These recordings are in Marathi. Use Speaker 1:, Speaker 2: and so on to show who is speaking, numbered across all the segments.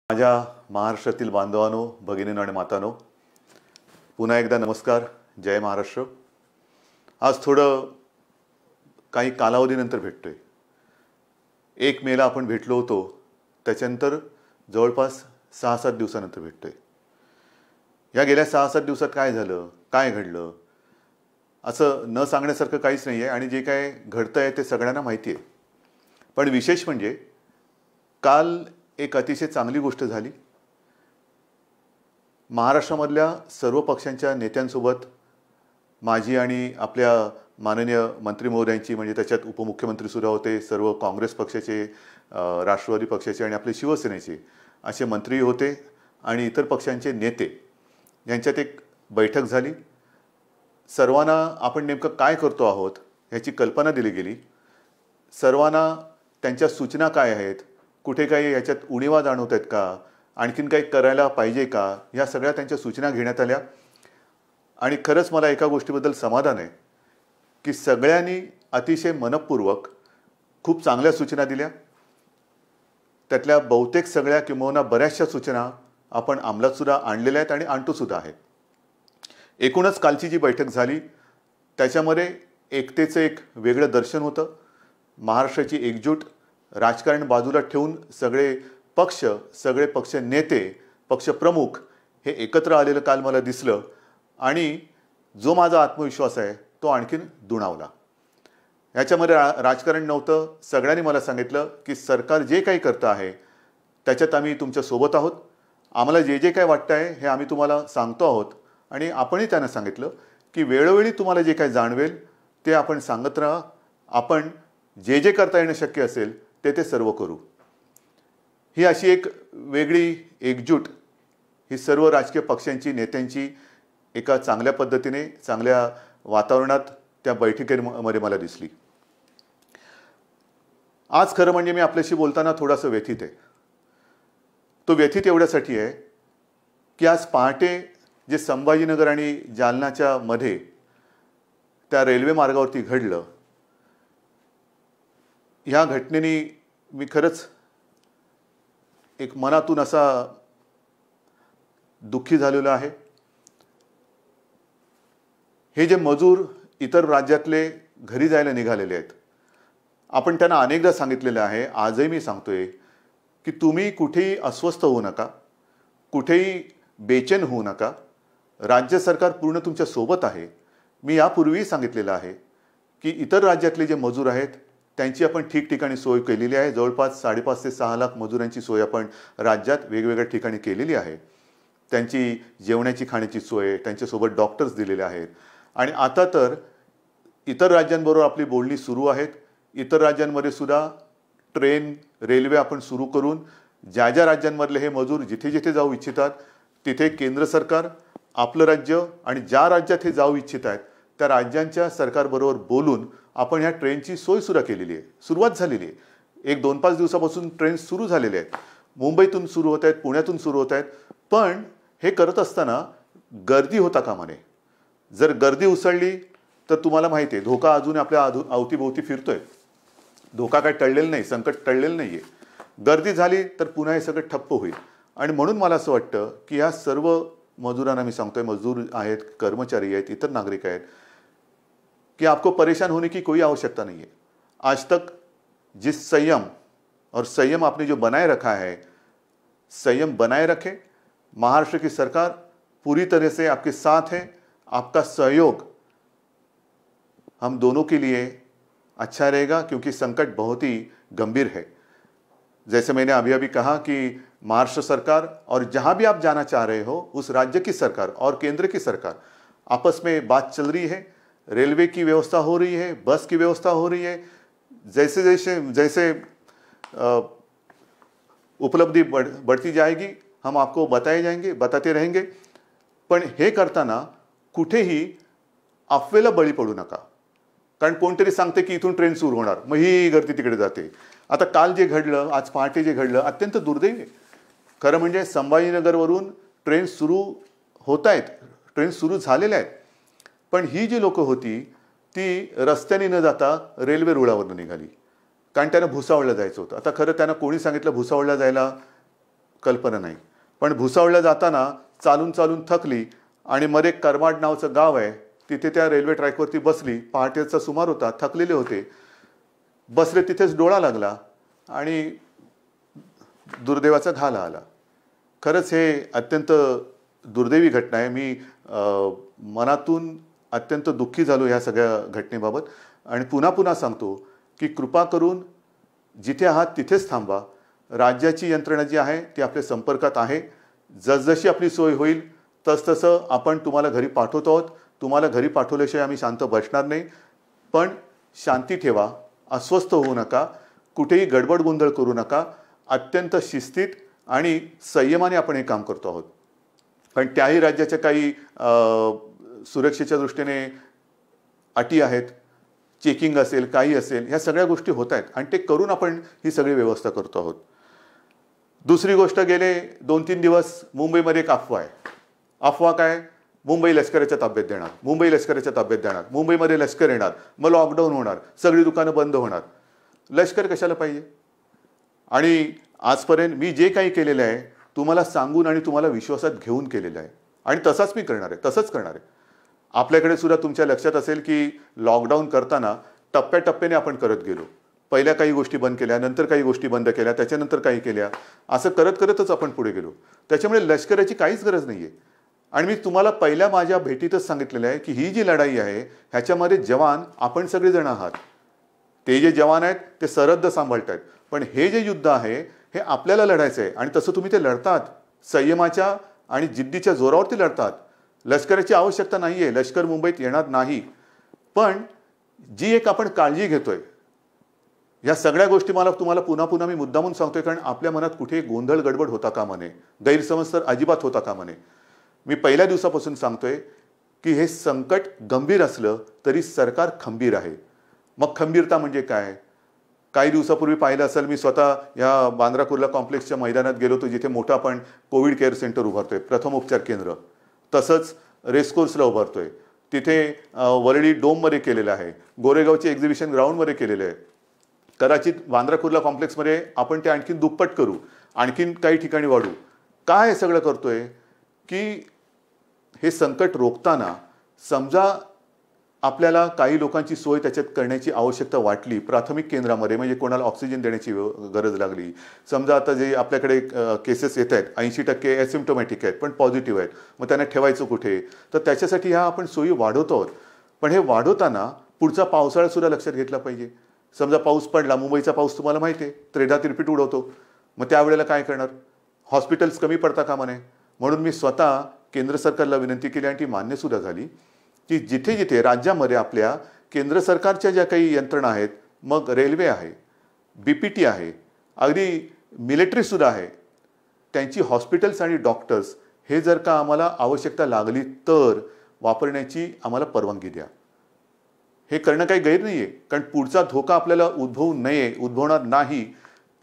Speaker 1: माझ्या महाराष्ट्रातील बांधवांनो, भगिनींनो आणि मातांनो, पुन्हा एकदा नमस्कार. जय महाराष्ट्र. आज थोडं काही कालावधीनंतर भेटतोय. 1 मेला आपण भेटलो होतो, त्याच्यानंतर जवळपास 6-7 दिवसानंतर भेटतोय. या गेल्या 6-7 दिवसात काय झालं, काय घडलं, असं न सांगण्यासारखं काहीच नाही आहे आणि जे काय घडतंय ते सगळ्यांना माहिती आहे. पण विशेष म्हणजे काल एक अतिशय चांगली गोष्ट झाली. महाराष्ट्रामधल्या सर्व पक्षांच्या नेत्यांसोबत माझी आणि आपल्या माननीय मंत्री महोदयांची, म्हणजे त्याच्यात उपमुख्यमंत्री सुद्धा होते, सर्व काँग्रेस पक्षाचे, राष्ट्रवादी पक्षाचे आणि आपले शिवसेनेचे असे मंत्री होते आणि इतर पक्षांचे नेते यांच्यात एक बैठक झाली. सर्वांना आपण नेमकं काय करतो आहोत ह्याची कल्पना दिली गेली. सर्वांना त्यांच्या सूचना काय आहेत, कुठे काही याच्यात उणिवा जाणवत आहेत का, आणखीन काही करायला पाहिजे का, ह्या सगळ्या त्यांच्या सूचना घेण्यात आल्या. आणि खरंच मला एका गोष्टीबद्दल समाधान आहे की सगळ्यांनी अतिशय मनपूर्वक खूप चांगल्या सूचना दिल्या. त्यातल्या बहुतेक सगळ्या किंवा बऱ्याचशा सूचना आपण अंमलातसुद्धा आणलेल्या आहेत आणि आणतोसुद्धा आहेत. एकूणच कालची जी बैठक झाली त्याच्यामध्ये एकतेचं एक वेगळं दर्शन होतं. महाराष्ट्राची एकजूट, राजकारण बाजूला ठेवून सगळे पक्ष नेते, पक्षप्रमुख हे एकत्र आलेलं काल मला दिसलं आणि जो माझा आत्मविश्वास आहे तो आणखीन दुणावला. याच्यामध्ये राजकारण नव्हतं. सगळ्यांनी मला सांगितलं की सरकार जे काही करतं आहे त्याच्यात आम्ही तुमच्या सोबत आहोत. आम्हाला जे जे काय वाटतं आहे हे आम्ही तुम्हाला सांगतो आहोत आणि आपणही त्यांना सांगितलं की वेळोवेळी तुम्हाला जे काही जाणवेल ते आपण सांगत राहा. आपण जे जे करता येणं शक्य असेल ते सर्व करू. ही अशी एक वेगळी एकजूट ही सर्व राजकीय पक्षांची, नेत्यांची एका चांगल्या पद्धतीने, चांगल्या वातावरणात त्या बैठकीमध्ये मला दिसली. आज खरं म्हणजे मी आपल्याशी बोलताना थोडासा व्यथित आहे. तो व्यथित एवढ्यासाठी आहे की आज पहाटे जे संभाजीनगर आणि जालनाच्या मध्ये त्या रेल्वे मार्गावरती घडलं, ह्या घटनेने मी खरंच एक मनातून असा दुःखी झालेलो आहे. हे जे मजूर इतर राज्यातले घरी जायला निघालेले आहेत, आपण त्यांना अनेकदा सांगितलेलं आहे, आजही मी सांगतोय की तुम्ही कुठेही अस्वस्थ होऊ नका, कुठेही बेचैन होऊ नका. राज्य सरकार पूर्ण तुमच्या सोबत आहे. मी यापूर्वीही सांगितलेलं आहे की इतर राज्यातले जे मजूर आहेत त्यांची आपण ठिकठिकाणी सोय केलेली आहे. जवळपास 5.5 ते 6 लाख मजुरांची सोय आपण राज्यात वेगवेगळ्या ठिकाणी केलेली आहे. त्यांची जेवणाची, खाण्याची सोय, त्यांच्यासोबत डॉक्टर्स दिलेले आहेत. आणि आता तर इतर राज्यांबरोबर आपली बोलणी सुरू आहेत. इतर राज्यांमध्ये सुद्धा ट्रेन, रेल्वे आपण सुरू करून ज्या ज्या राज्यांमधले हे मजूर जिथे जिथे जाऊ इच्छितात तिथे केंद्र सरकार, आपलं राज्य आणि ज्या राज्यात हे जाऊ इच्छित आहेत त्या राज्यांच्या सरकारबरोबर बोलून आपण ह्या ट्रेनची सोय सुद्धा केलेली आहे. सुरुवात झालेली आहे. 1-2-5 दिवसापासून ट्रेन सुरू झालेले आहेत. मुंबईतून सुरू होत आहेत, पुण्यातून सुरू होत आहेत. पण हे करत असताना गर्दी होता कामा नये. जर गर्दी उसळली तर तुम्हाला माहिती आहे धोका अजून आपल्या अवतीभोवती फिरतोय. धोका काय टळलेला नाही, संकट टळलेलं नाही आहे. गर्दी झाली तर पुन्हा हे सगळं ठप्प होईल. आणि म्हणून मला असं वाटतं की ह्या सर्व मजुरांना मी सांगतोय, मजदूर आहेत, कर्मचारी आहेत, इतर नागरिक आहेत, कि आपको परेशान होने की कोई आवश्यकता नहीं है. आज तक जिस संयम आपने जो बनाए रखा है, संयम बनाए रखे. महाराष्ट्र की सरकार पूरी तरह से आपके साथ है. आपका सहयोग हम दोनों के लिए अच्छा रहेगा क्योंकि संकट बहुत ही गंभीर है. जैसे मैंने अभी अभी कहा कि महाराष्ट्र सरकार और जहां भी आप जाना चाह रहे हो उस राज्य की सरकार और केंद्र की सरकार आपस में बात चल रही है. रेलवे की व्यवस्था हो रही है, बस की व्यवस्था हो रही है. जैसे उपलब्धि बढ़ती जाएगी हम आपको बताते रहेंगे. पण हे करताना कुठेही अफवेला बळी पडू नका. कारण कोणतरी सांगते की इथून ट्रेन सुरू होणार, मग ही गर्दी तिकडे जाते. आता काल जे घडलं, आज पहाटे जे घडलं, अत्यंत दुर्दैवी आहे. खरं म्हणजे संभाजीनगरवरून ट्रेन सुरू होत आहेत, ट्रेन सुरू झालेल्या आहेत. पण ही जी लोक होती ती रस्त्याने न जाता रेल्वे रुळावरून निघाली. कारण त्यांना भुसावळला जायचं होतं. आता खरं त्यांना कोणी सांगितलं भुसावळला जायला, कल्पना नाही. पण भुसावळला जाताना चालून चालून थकली आणि मध्ये करमाड नावचं गाव आहे, तिथे त्या रेल्वे ट्रॅकवरती बसली. पहाटेचा सुमार होता, थकलेले होते, बसले तिथेच डोळा लागला आणि दुर्दैवाचा घाला आला. खरंच हे अत्यंत दुर्दैवी घटना आहे. मी मनातून अत्यंत दुःखी झालो ह्या सगळ्या घटनेबाबत आणि पुन्हा पुन्हा सांगतो की कृपा करून जिथे आहात तिथेच थांबा. राज्याची यंत्रणा जी आहे ती आपल्या संपर्कात आहे. जसजशी आपली सोय होईल तसतसं आपण तुम्हाला घरी पाठवतो आहोत. तुम्हाला घरी पाठवल्याशिवाय आम्ही शांत बसणार नाही. पण शांती ठेवा, अस्वस्थ होऊ नका, कुठेही गडबड गोंधळ करू नका. अत्यंत शिस्तीत आणि संयमाने आपण हे काम करतो आहोत. पण त्याही राज्याच्या काही सुरक्षेच्या दृष्टीने अटी आहेत, चेकिंग असेल, काही असेल, ह्या सगळ्या गोष्टी होत आहेत आणि ते करून आपण ही सगळी व्यवस्था करतो आहोत. दुसरी गोष्ट, गेले 2-3 दिवस मुंबईमध्ये एक अफवा आहे. अफवा काय? मुंबई लष्कराच्या ताब्यात देणार, मुंबई लष्कराच्या ताब्यात देणार, मुंबईमध्ये लष्कर येणार, मग लॉकडाऊन होणार, सगळी दुकानं बंद होणार. लष्कर कशाला पाहिजे? आणि आजपर्यंत मी जे काही केलेलं आहे तुम्हाला सांगून आणि तुम्हाला विश्वासात घेऊन केलेलं आहे आणि तसाच मी करणार आहे, तसंच करणार आहे. आपल्याकडे सुद्धा तुमच्या लक्षात असेल की लॉकडाऊन करताना टप्प्याटप्प्याने आपण करत गेलो. पहिल्या काही गोष्टी बंद केल्या, नंतर काही गोष्टी बंद केल्या, त्याच्यानंतर काही केल्या, असं करत करतच आपण पुढे गेलो. त्याच्यामुळे लष्कराची काहीच गरज नाही आहे. आणि मी तुम्हाला पहिल्या माझ्या भेटीतच सांगितलेलं आहे की ही जी लढाई आहे ह्याच्यामध्ये जवान आपण सगळेजण आहात. ते जे जवान आहेत ते सरहद्द सांभाळत आहेत, पण हे जे युद्ध आहे हे आपल्याला लढायचं आहे आणि तसं तुम्ही ते लढतात. संयमाच्या आणि जिद्दीच्या जोरावरती लढतात. लष्कराची आवश्यकता नाही आहे, लष्कर मुंबईत येणार नाही. पण जी एक आपण काळजी घेतोय, या सगळ्या गोष्टी तुम्हाला पुन्हा पुन्हा मी मुद्दामून सांगतोय, कारण आपल्या मनात कुठे गोंधळ गडबड होता कामा नये, गैरसमज तर अजिबात होता कामा नये. मी पहिल्या दिवसापासून सांगतोय की हे संकट गंभीर असलं तरी सरकार खंबीर आहे. मग खंबीरता म्हणजे काय? काही दिवसापूर्वी पाहिलं असेल, मी स्वतः या बांद्रा कुर्ला कॉम्प्लेक्सच्या मैदानात गेलो होतो, जिथे मोठं आपण कोविड केअर सेंटर उभारतोय, प्रथमोपचार केंद्र. तसंच रेसकोर्सला उभारतोय, तिथे वरळी डोममध्ये केलेलं आहे, गोरेगावचे एक्झिबिशन ग्राउंडमध्ये केलेलं आहे. कदाचित बांद्रा कुर्ला कॉम्प्लेक्समध्ये आपण ते आणखीन दुप्पट करू, आणखीन काही ठिकाणी वाढू. काय हे सगळं करतोय की हे संकट रोखताना समजा आपल्याला काही लोकांची सोय त्याच्यात करण्याची आवश्यकता वाटली, प्राथमिक केंद्रामध्ये म्हणजे कोणाला ऑक्सिजन देण्याची गरज लागली, समजा आता जे आपल्याकडे केसेस येत आहेत 80% ॲसिम्प्टोमॅटिक आहेत पण पॉझिटिव्ह आहेत, मग त्यांना ठेवायचं कुठे? तर त्याच्यासाठी ह्या आपण सोयी वाढवतो आहोत. पण हे वाढवताना पुढचा पावसाळासुद्धा लक्षात घेतला पाहिजे. समजा पाऊस पडला, मुंबईचा पाऊस तुम्हाला माहिती आहे, त्रेधा तिरपीट उडवतो, मग त्यावेळेला काय करणार? हॉस्पिटल्स कमी पडता कामा नये. म्हणून मी स्वतः केंद्र सरकारला विनंती केली आणि ती मान्यसुद्धा झाली की जिथे जिथे राज्यामध्ये आपल्या केंद्र सरकारच्या ज्या काही यंत्रणा आहेत, मग रेल्वे आहे, BPT आहे, अगदी मिलिटरीसुद्धा आहे, त्यांची हॉस्पिटल्स आणि डॉक्टर्स हे जर का आम्हाला आवश्यकता लागली तर वापरण्याची आम्हाला परवानगी द्या. हे करणं काही गैर नाही आहे, कारण पुढचा धोका आपल्याला उद्भवणार नाही.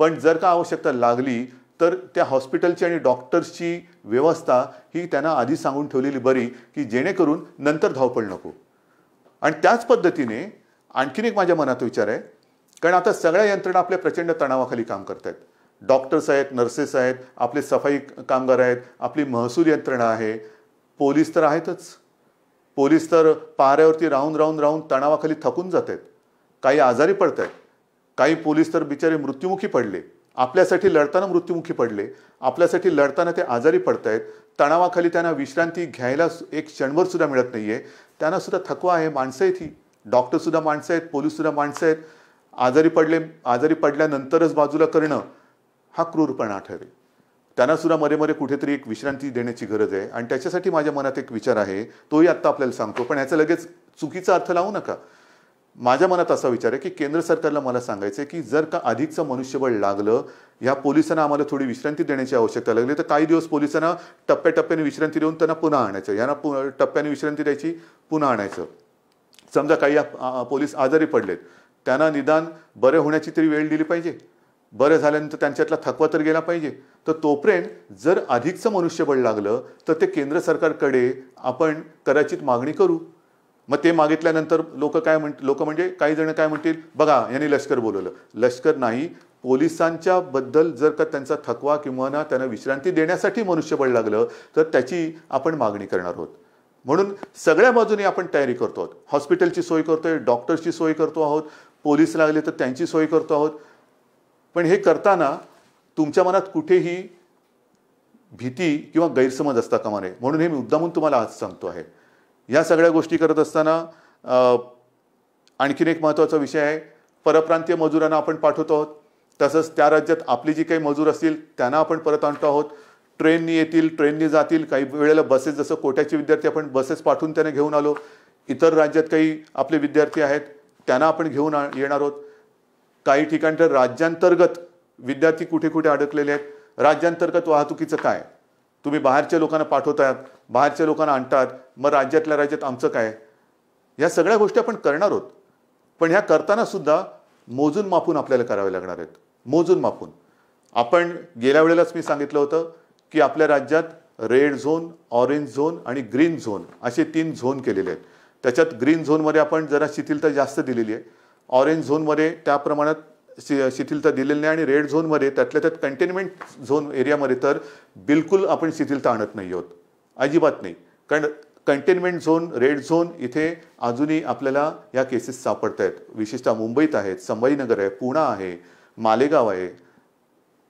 Speaker 1: पण जर का आवश्यकता लागली तर त्या हॉस्पिटलची आणि डॉक्टर्सची व्यवस्था ही त्यांना आधी सांगून ठेवलेली बरी, की जेणेकरून नंतर धावपळ नको. आणि त्याच पद्धतीने आणखीन एक माझ्या मनात विचार आहे, कारण आता सगळ्या यंत्रणा आपल्या प्रचंड तणावाखाली काम करत आहेत. डॉक्टर्स आहेत, नर्सेस आहेत, आपले सफाई कामगार आहेत, आपली महसूल यंत्रणा आहे, पोलीस तर आहेतच. पोलीस तर पाऱ्यावरती राहून राहून राहून तणावाखाली थकून जात आहेत, काही आजारी पडत आहेत, काही पोलीस तर बिचारे मृत्युमुखी पडले, आपल्यासाठी लढताना मृत्युमुखी पडले, आपल्यासाठी लढताना ते आजारी पडत आहेत. तणावाखाली त्यांना विश्रांती घ्यायला एक क्षणभर सुद्धा मिळत नाहीये. त्यांना सुद्धा थकवा आहे. माणसं आहेत ही, डॉक्टरसुद्धा माणसं आहेत, पोलीससुद्धा माणसं आहेत. आजारी पडल्यानंतरच बाजूला करणं हा क्रूरपणा ठरेल. त्यांना सुद्धा मध्ये मध्ये कुठेतरी एक विश्रांती देण्याची गरज आहे आणि त्याच्यासाठी माझ्या मनात एक विचार आहे, तोही आत्ता आपल्याला सांगतो, पण ह्याचा लगेच चुकीचा अर्थ लावू नका. माझ्या मनात असा विचार आहे की केंद्र सरकारला मला सांगायचं आहे की जर का अधिकचं मनुष्यबळ लागलं, ह्या पोलिसांना आम्हाला थोडी विश्रांती देण्याची आवश्यकता लागली, तर काही दिवस पोलिसांना टप्प्याटप्प्याने विश्रांती देऊन त्यांना पुन्हा आणायचं, यांना टप्प्याने विश्रांती द्यायची, पुन्हा आणायचं. समजा काही पोलीस आजारी पडलेत, त्यांना निदान बरे होण्याची तरी वेळ दिली पाहिजे, बरं झाल्यानंतर त्यांच्यातला थकवा तर गेला पाहिजे. तर तोपर्यंत जर अधिकचं मनुष्यबळ लागलं तर ते केंद्र सरकारकडे आपण कदाचित मागणी करू. मग ते मागितल्यानंतर लोक म्हणजे काही जण काय म्हणतील, बघा यांनी लष्कर बोलवलं. लष्कर नाही, पोलिसांच्या बद्दल जर का त्यांचा थकवा किंवा ना त्यांना विश्रांती देण्यासाठी मनुष्यबळ लागलं तर त्याची आपण मागणी करणार आहोत. म्हणून सगळ्या बाजूने आपण तयारी करतो आहोत. हॉस्पिटलची सोय करतोय, डॉक्टर्सची सोय करतो आहोत, पोलीस लागले तर त्यांची सोय करतो आहोत. पण हे करताना तुमच्या मनात कुठेही भीती किंवा गैरसमज असता कामा नये, म्हणून हे मी मुद्दामून तुम्हाला आज सांगतो आहे. या सगळ्या गोष्टी करत असताना आणखीन एक महत्त्वाचा विषय आहे, परप्रांतीय मजुरांना आपण पाठवतो आहोत. तसंच त्या राज्यात आपली जी काही मजूर असतील त्यांना आपण परत आणतो आहोत. ट्रेननी येतील, ट्रेननी जातील, काही वेळेला बसेस, जसं कोट्याचे विद्यार्थी आपण बसेस पाठवून त्यांना घेऊन आलो. इतर राज्यात काही आपले विद्यार्थी आहेत त्यांना आपण घेऊन येणार आहोत. काही ठिकाणी तर राज्यांतर्गत विद्यार्थी कुठे कुठे अडकलेले आहेत. राज्यांतर्गत वाहतुकीचं काय, तुम्ही बाहेरच्या लोकांना पाठवतात, बाहेरच्या लोकांना आणतात, मग राज्यातल्या राज्यात आमचं काय, या सगळ्या गोष्टी आपण करणार आहोत. पण ह्या करताना सुद्धा मोजून मापून आपल्याला करावे लागणार आहेत. मोजून मापून. आपण गेल्या वेळेलाच मी सांगितलं होतं की आपल्या राज्यात रेड झोन, ऑरेंज झोन आणि ग्रीन झोन असे 3 झोन केलेले आहेत. त्याच्यात ग्रीन झोनमध्ये आपण जरा शिथिलता जास्त दिलेली आहे, ऑरेंज झोनमध्ये त्या प्रमाणात शिथिलता दिलेली नाही, आणि रेड झोनमध्ये त्यातल्या त्यात कंटेनमेंट झोन एरियामध्ये तर बिलकुल आपण शिथिलता आणत नाही आहोत, अजिबात नाही. कारण कंटेनमेंट झोन, रेड झोन इथे अजूनही आपल्याला या केसेस सापडत आहेत. विशेषतः मुंबईत आहेत, संभाजीनगर आहे, पुणे आहे, मालेगाव आहे,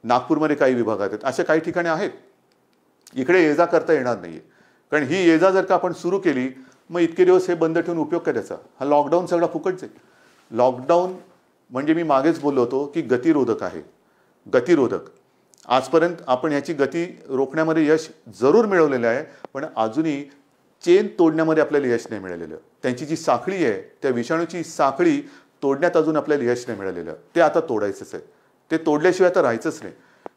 Speaker 1: नागपूरमध्ये काही विभागात आहेत, अशा काही ठिकाणी आहेत. इकडे ये जा करता येणार नाहीये. कारण ही ये जा जर का आपण सुरू केली मग इतके दिवस हे बंद ठेवून उपयोग करायचा. हा लॉकडाऊन सगळा फुकटच आहे. लॉकडाऊन म्हणजे मी मागेच बोललो होतो की गतिरोधक आहे. गतिरोधक. आजपर्यंत आपण ह्याची गती रोखण्यामध्ये यश जरूर मिळवलेलं आहे, पण अजूनही चेन तोडण्यामध्ये आपल्याला यश नाही मिळालेलं. त्यांची जी साखळी आहे, त्या विषाणूची साखळी तोडण्यात अजून आपल्याला यश नाही मिळालेलं. ते आता तोडायचंच आहे. ते तोडल्याशिवाय आता राहायचंच नाही.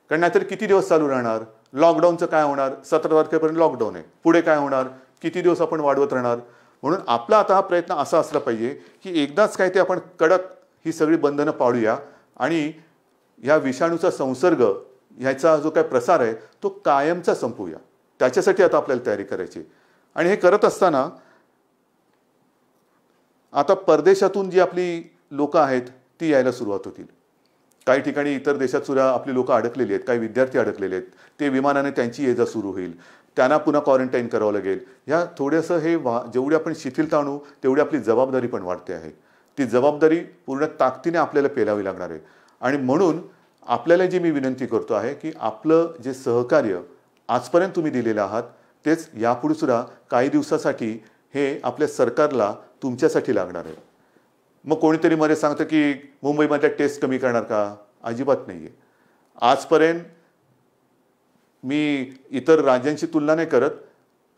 Speaker 1: कारण नाहीतर किती दिवस चालू राहणार. लॉकडाऊनचं काय होणार, 17 तारखेपर्यंत लॉकडाऊन आहे, पुढे काय होणार, किती दिवस आपण वाढवत राहणार. म्हणून आपला आता हा प्रयत्न असा असला पाहिजे की एकदाच काय ते आपण कडक ही सगळी बंधनं पाळूया आणि या विषाणूचा संसर्ग, ह्याचा जो काय प्रसार आहे तो कायमचा संपवूया. त्याच्यासाठी आता आपल्याला तयारी करायची. आणि हे करत असताना आता परदेशातून जी आपली लोक आहेत ती यायला सुरुवात होतील. काही ठिकाणी इतर देशात सुद्धा आपली लोक अडकलेली आहेत, काही विद्यार्थी अडकलेले आहेत. ते विमानाने त्यांची ये जा सुरू होईल, त्यांना पुन्हा क्वारंटाईन करावं लागेल. ह्या थोडंसं हे जेवढी आपण शिथिलता आणू तेवढी आपली जबाबदारी पण वाढते आहे. ती जबाबदारी पूर्ण ताकदीने आपल्याला पेलावी लागणार आहे. आणि म्हणून आपल्याला जी मी विनंती करतो आहे की आपलं जे सहकार्य आजपर्यंत तुम्ही दिलेलं आहात तेच यापुढे सुद्धा काही दिवसासाठी हे आपल्या सरकारला तुमच्यासाठी लागणार आहे. मग कोणीतरी मध्ये सांगतं की मुंबईमधल्या टेस्ट कमी करणार का, अजिबात नाही आहे. आजपर्यंत मी इतर राज्यांची तुलना नाही करत,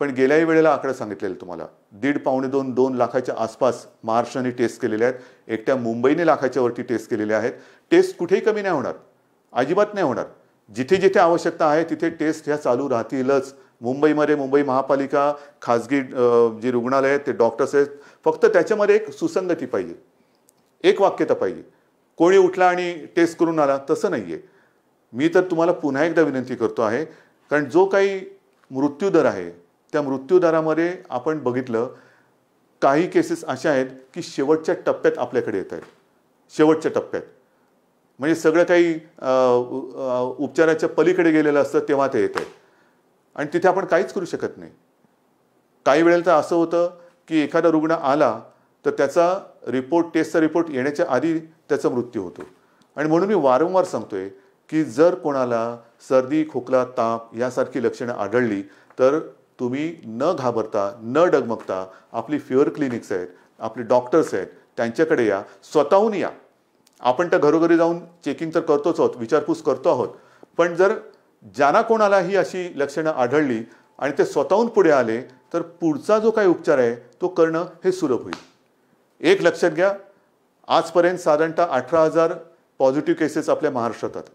Speaker 1: पण गेल्याही वेळेला आकडा सांगितलेला तुम्हाला, 1.5-2 लाखाच्या आसपास महाराष्ट्राने टेस्ट केलेले आहेत. एकट्या मुंबईने लाखाच्या वरती टेस्ट केलेले आहेत. टेस्ट कुठेही कमी नाही होणार, अजिबात नाही होणार. जिथे जिथे आवश्यकता आहे तिथे टेस्ट ह्या चालू राहतीलच. मुंबईमध्ये मुंबई महापालिका, खाजगी जी रुग्णालय आहेत, ते डॉक्टर्स आहेत, फक्त त्याच्यामध्ये एक सुसंगती पाहिजे, एक वाक्यता पाहिजे. कोणी उठला आणि टेस्ट करून आला तसं नाही आहे. मी तर तुम्हाला पुन्हा एकदा विनंती करतो आहे, कारण जो काही मृत्यूदर आहे त्या मृत्यूदरामध्ये आपण बघितलं काही केसेस अशा आहेत की शेवटच्या टप्प्यात आपल्याकडे येत आहेत. शेवटच्या टप्प्यात म्हणजे सगळं काही उपचाराच्या पलीकडे गेलेलं असतं तेव्हा ते येत आहे आणि तिथे आपण काहीच करू शकत नाही. काही वेळेला तर असं होतं की एखादा रुग्ण आला तर त्याचा रिपोर्ट, टेस्टचा रिपोर्ट येण्याच्या आधी त्याचा मृत्यू होतो. आणि म्हणून मी वारंवार सांगतोय की जर कोणाला सर्दी, खोकला, ताप यासारखी लक्षणं आढळली तर तुम्ही न घाबरता, न डगमगता आपली फिवर क्लिनिक्स आहेत, आपले डॉक्टर्स आहेत, त्यांच्याकडे या, स्वतःहून या. आपण तर घरोघरी जाऊन चेकिंग तर करतोच आहोत, विचारपूस करतो आहोत, पण जर ज्यांना कोणाला ही अशी लक्षणं आढळली आणि ते स्वतःहून पुढे आले तर पुढचा जो काही उपचार आहे तो करणं हे सुलभ होईल. एक लक्षात घ्या, आजपर्यंत साधारणतः 18,000 पॉझिटिव्ह केसेस आपल्या महाराष्ट्रात आहेत.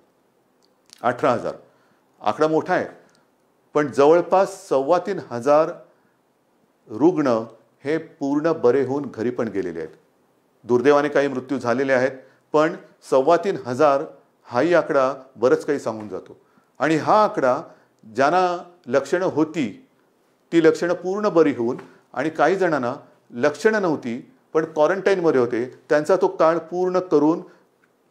Speaker 1: 18,000 आकडा मोठा आहे, पण जवळपास 3,2500 रुग्ण हे पूर्ण बरे होऊन घरी पण गेलेले आहेत. दुर्दैवाने काही मृत्यू झालेले आहेत, पण 3,2500 हाही आकडा बरंच काही सांगून जातो. आणि हा आकडा ज्यांना लक्षणं होती ती लक्षणं पूर्ण बरी होऊन, आणि काही जणांना लक्षणं नव्हती पण क्वारंटाईनमध्ये होते, त्यांचा तो काळ पूर्ण करून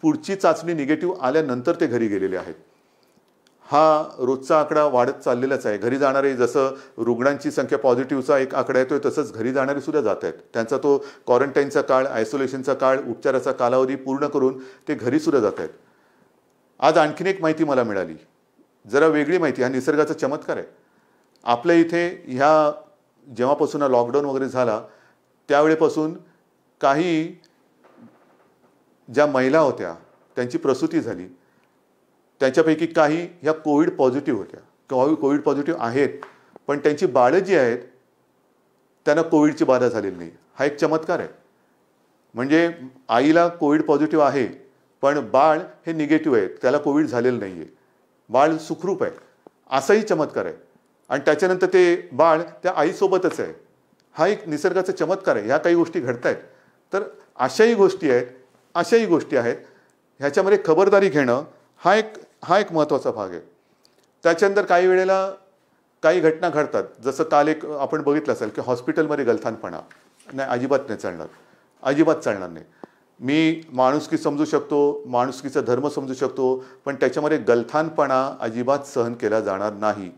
Speaker 1: पुढची चाचणी निगेटिव्ह आल्यानंतर ते घरी गेलेले आहेत. हा रोजचा आकडा वाढत चाललेलाच आहे. घरी जाणारे, जसं रुग्णांची संख्या पॉझिटिव्हचा एक आकडा येतोय तसंच घरी जाणारे सुद्धा जात आहेत. त्यांचा तो क्वारंटाईनचा काळ, आयसोलेशनचा काळ, उपचाराचा कालावधी पूर्ण करून ते घरी सुद्धा जात आहेत. आज आणखीन एक माहिती मला मिळाली, जरा वेगळी माहिती. हा निसर्गाचा चमत्कार आहे. आपल्या इथे ह्या जेव्हापासून हा लॉकडाऊन वगैरे झाला त्यावेळेपासून काही ज्या महिला होत्या त्यांची प्रसूती झाली, त्याच्यापैकी काही ह्या कोविड पॉझिटिव्ह होत्या, कोविड पॉझिटिव्ह आहेत, पण त्यांची बाळं जी आहेत त्यांना कोविडची बाधा झालेली नाही. हा एक चमत्कार आहे. म्हणजे आईला कोविड पॉझिटिव्ह आहे पण बाळ हे निगेटिव्ह आहे, त्याला कोविड झालेलं नाही आहे, बाळ सुखरूप आहे, असाही चमत्कार आहे. आणि त्याच्यानंतर ते बाळ त्या आईसोबतच आहे. हा एक निसर्गाचा चमत्कार आहे. ह्या काही गोष्टी घडत आहेत. तर अशाही गोष्टी आहेत. ह्याच्यामध्ये खबरदारी घेणं हा एक महत्त्वाचा भाग आहे. त्याच्यानंतर काही वेळेला काही घटना घडतात, जसं काल एक आपण बघितलं असेल की हॉस्पिटलमध्ये गलथानपणा. नाही, अजिबात चालणार नाही. मी माणुसकी समजू शकतो, माणुसकीचा धर्म समजू शकतो, पण त्याच्यामध्ये गलथानपणा अजिबात सहन केला जाणार नाही.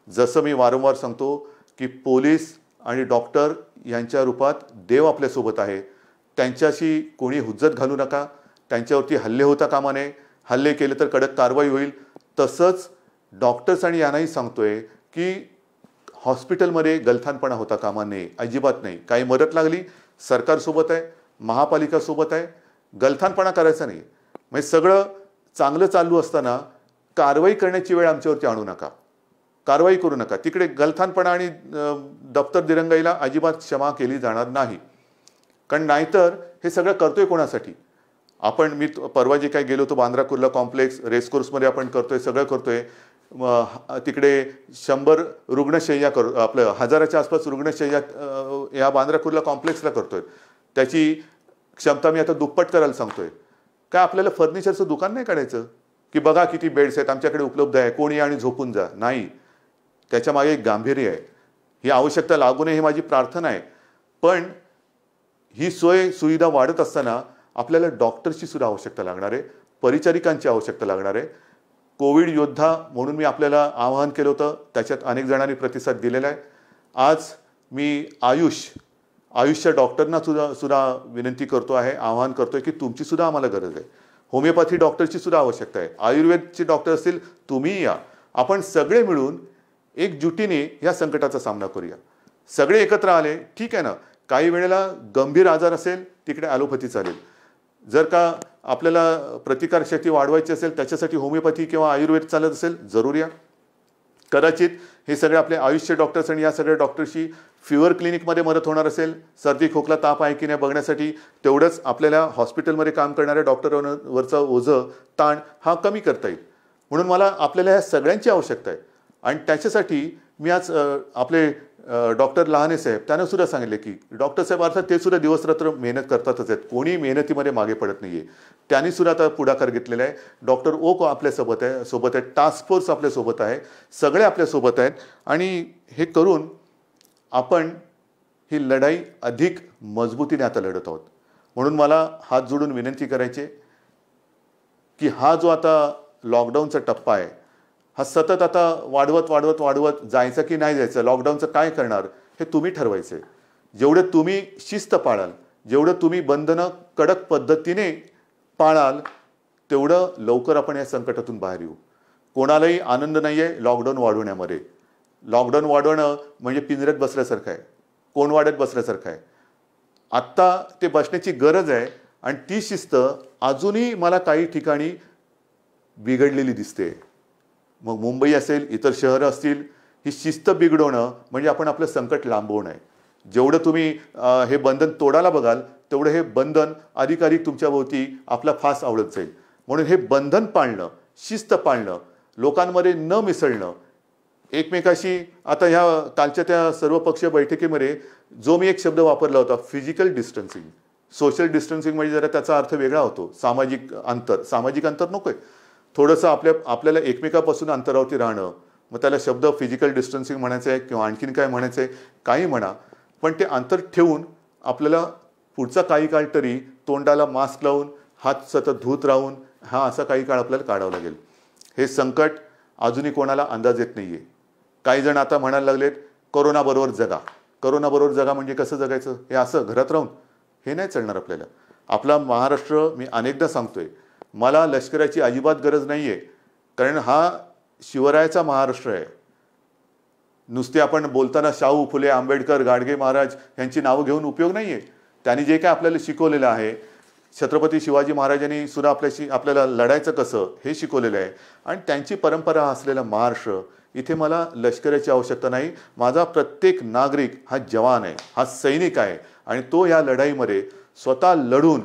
Speaker 1: जसं मी वारंवार सांगतो की पोलीस आणि डॉक्टर यांच्या रूपात देव आपल्यासोबत आहे. त्यांच्याशी कोणी हुज्जत घालू नका, त्यांच्यावरती हल्ले होता कामा नये. हल्ले केले तर कडक कारवाई होईल. तसंच डॉक्टर्स आणि यांनाही सांगतोय की हॉस्पिटलमध्ये गलथानपणा होता कामा नये, अजिबात नाही. काही मदत लागली सरकारसोबत आहे, महापालिकासोबत आहे, गलथानपणा करायचा नाही. म्हणजे सगळं चांगलं चालू असताना कारवाई करण्याची वेळ आमच्यावरती आणू नका, कारवाई करू नका. तिकडे गलथानपणा आणि दप्तर दिरंगाईला अजिबात क्षमा केली जाणार नाही. कारण नाहीतर हे सगळं करतोय कोणासाठी? मी परवा जे काही गेलो होतो बांद्रा कुर्ला कॉम्प्लेक्स रेसकोर्समध्ये आपण करतोय, सगळं करतोय. तिकडे 100 रुग्णशय्या आपलं 1000च्या आसपास रुग्णशय्या या बांद्रा कुर्ला कॉम्प्लेक्सला करतोय. त्याची क्षमता मी आता दुप्पट करायला सांगतोय. काय आपल्याला फर्निचरचं दुकान नाही काढायचं की बघा किती बेड्स आहेत आमच्याकडे उपलब्ध आहे, कोणी या आणि झोपून जा. नाही, त्याच्या मागे एक गांभीर्य आहे. ही आवश्यकता लागू नये ही माझी प्रार्थना आहे. पण ही सोय सुविधा वाढत असताना आपल्याला डॉक्टर्सची सुद्धा आवश्यकता लागणार आहे, परिचारिकांची आवश्यकता लागणार आहे. कोविड योद्धा म्हणून मी आपल्याला आवाहन केलं होतं, त्याच्यात अनेक जणांनी प्रतिसाद दिलेला आहे. आज मी आयुषच्या डॉक्टरना सुद्धा विनंती करतो आहे, आवाहन करतोय की तुमची सुद्धा आम्हाला गरज आहे. होमिओपॅथी डॉक्टरची सुद्धा आवश्यकता आहे. आयुर्वेदचे डॉक्टर असतील, तुम्ही या. आपण सगळे मिळून एकजुटीने या संकटाचा सामना करूया. सगळे एकत्र आले ठीक आहे ना. काही वेळेला गंभीर आजार असेल तिकडे ॲलोपॅथी चालेल. जर का आपल्याला प्रतिकारशक्ती वाढवायची असेल त्याच्यासाठी होमिओपॅथी किंवा आयुर्वेद चालत असेल, जरूर या. कदाचित हे सगळे आपले आयुषचे डॉक्टर्स आणि या सगळ्या डॉक्टरशी फिवर क्लिनिकमध्ये मदत होणार असेल, सर्दी खोकला ताप आहे की नाही बघण्यासाठी, तेवढंच आपल्याला हॉस्पिटलमध्ये काम करणाऱ्या डॉक्टरांवरचा ओझं ताण हा कमी करता येईल. म्हणून मला आपल्याला ह्या सगळ्यांची आवश्यकता आहे. आणि त्याच्यासाठी मी आज आपले डॉक्टर लहाने साहेब त्यांना सुद्धा सांगितले की डॉक्टर साहेब अर्थात ते सुद्धा दिवसरात्र मेहनत करतातच आहेत, कोणी मेहनतीमध्ये मागे पडत नाहीये. त्यांनी सुद्धा आता पुढाकार घेतलेला आहे. डॉक्टर ओक आपल्यासोबत आहे, टास्क फोर्स आपल्यासोबत आहे, सगळे आपल्यासोबत आहेत. आणि हे करून आपण ही लढाई अधिक मजबूतीने आता लढत आहोत. म्हणून मला हात जोडून विनंती करायची की हा जो आता लॉकडाऊनचा टप्पा आहे हा सतत आता वाढवत जायचं की नाही जायचं, लॉकडाऊनचं काय करणार हे तुम्ही ठरवायचं आहे. जेवढे तुम्ही शिस्त पाळाल, जेवढं तुम्ही बंधनं कडक पद्धतीने पाळाल, तेवढं लवकर आपण या संकटातून बाहेर येऊ. कोणालाही आनंद नाही आहे लॉकडाऊन वाढवण्यामध्ये. लॉकडाऊन वाढवणं म्हणजे पिंजऱ्यात बसल्यासारखं आहे, कोंडवाड्यात बसल्यासारखं आहे. आत्ता ते बसण्याची गरज आहे. आणि ती शिस्त अजूनही मला काही ठिकाणी बिघडलेली दिसते. मग मुंबई असेल, इतर शहरं असतील, ही शिस्त बिघडवणं म्हणजे आपण आपलं संकट लांबवणं आहे. जेवढं तुम्ही हे बंधन तोडायला बघाल तेवढं हे बंधन अधिकाधिक तुमच्या भोवती आपला फास आवडत जाईल. म्हणून हे बंधन पाळणं, शिस्त पाळणं, लोकांमध्ये न मिसळणं, एकमेकाशी आता ह्या कालच्या त्या सर्वपक्षीय बैठकीमध्ये जो मी एक शब्द वापरला होता फिजिकल डिस्टन्सिंग, सोशल डिस्टन्सिंग म्हणजे जरा त्याचा अर्थ वेगळा होतो. सामाजिक अंतर नकोय. थोडंसं आपल्याला एकमेकापासून अंतरावरती राहणं, मग त्याला शब्द फिजिकल डिस्टन्सिंग म्हणायचं आहे किंवा आणखीन काय म्हणायचं आहे काही म्हणा, पण ते अंतर ठेवून आपल्याला पुढचा काही काळ तरी तोंडाला मास्क लावून, हात सतत धूत राहून हा असा काही काळ आपल्याला काढावा लागेल. हे संकट अजूनही कोणाला अंदाज येत नाही आहे. काही जण आता म्हणायला लागलेत कोरोनाबरोबर जगा. कोरोनाबरोबर जगा म्हणजे कसं जगायचं? हे असं घरात राहून? हे नाही चालणार आपल्याला. आपला महाराष्ट्र, मी अनेकदा सांगतोय, मला लष्कराची अजिबात गरज नाही आहे. कारण हा शिवरायाचा महाराष्ट्र आहे. नुसते आपण बोलताना शाहू फुले, आंबेडकर, गाडगे महाराज यांची नावं घेऊन उपयोग नाही आहे. त्यांनी जे काय आपल्याला शिकवलेलं आहे, छत्रपती शिवाजी महाराजांनी सुद्धा आपल्याला लढायचं कसं हे शिकवलेलं आहे. आणि त्यांची परंपरा असलेला महाराष्ट्र, इथे मला लष्कराची आवश्यकता नाही. माझा प्रत्येक नागरिक हा जवान आहे, हा सैनिक आहे. आणि तो या लढाईमध्ये स्वतः लढून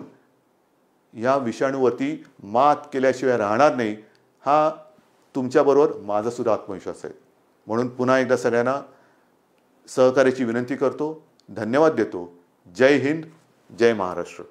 Speaker 1: या विषाणूवरती मात केल्याशिवाय राहणार नाही. हा तुमच्याबरोबर माझा सुद्धा आत्मविश्वास आहे. म्हणून पुन्हा एकदा सगळ्यांना सहकार्याची विनंती करतो. धन्यवाद देतो. जय हिंद, जय महाराष्ट्र.